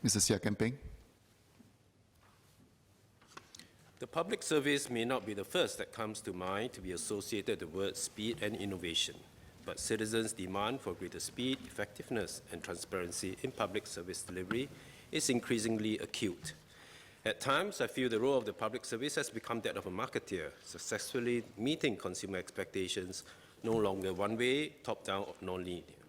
Mr. Seah Kian Peng. The public service may not be the first that comes to mind to be associated with the words speed and innovation, but citizens' demand for greater speed, effectiveness, and transparency in public service delivery is increasingly acute. At times, I feel the role of the public service has become that of a marketeer, successfully meeting consumer expectations, no longer one-way, top-down, or non-linear.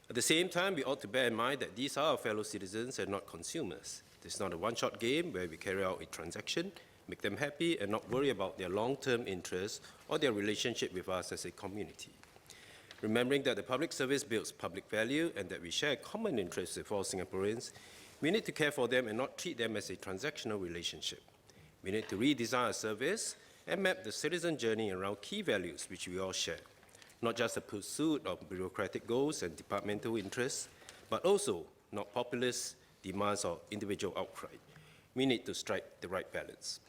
At the same time, we ought to bear in mind that these are our fellow citizens and not consumers. This is not a one-shot game where we carry out a transaction, make them happy, and not worry about their long-term interests or their relationship with us as a community. Remembering that the public service builds public value and that we share common interests with all Singaporeans, we need to care for them and not treat them as a transactional relationship. We need to redesign our service and map the citizen journey around key values which we all share, not just the pursuit of bureaucratic goals and departmental interests, but also not populist demands or individual outcry. We need to strike the right balance.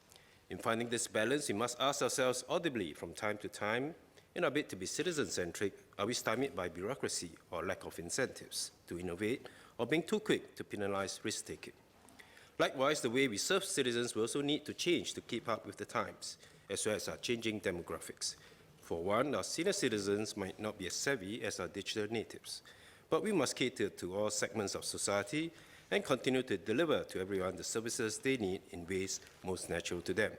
In finding this balance, we must ask ourselves audibly from time to time, in our bid to be citizen-centric, are we stymied by bureaucracy or lack of incentives to innovate, or being too quick to penalize risk-taking? Likewise, the way we serve citizens will also need to change to keep up with the times, as well as our changing demographics. For one, our senior citizens might not be as savvy as our digital natives, but we must cater to all segments of society and continue to deliver to everyone the services they need in ways most natural to them.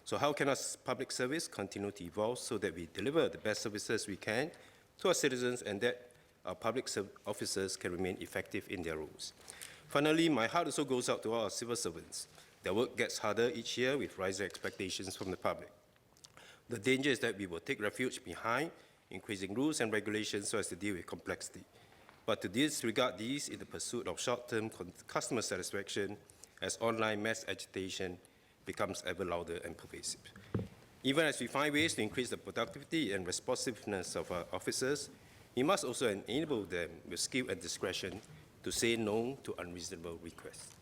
So how can our public service continue to evolve so that we deliver the best services we can to our citizens and that our public officers can remain effective in their roles? Finally, my heart also goes out to all our civil servants. Their work gets harder each year with rising expectations from the public. The danger is that we will take refuge behind increasing rules and regulations so as to deal with complexity, but to disregard these in the pursuit of short-term customer satisfaction as online mass agitation becomes ever louder and pervasive. Even as we find ways to increase the productivity and responsiveness of our officers, we must also enable them with skill and discretion to say no to unreasonable requests.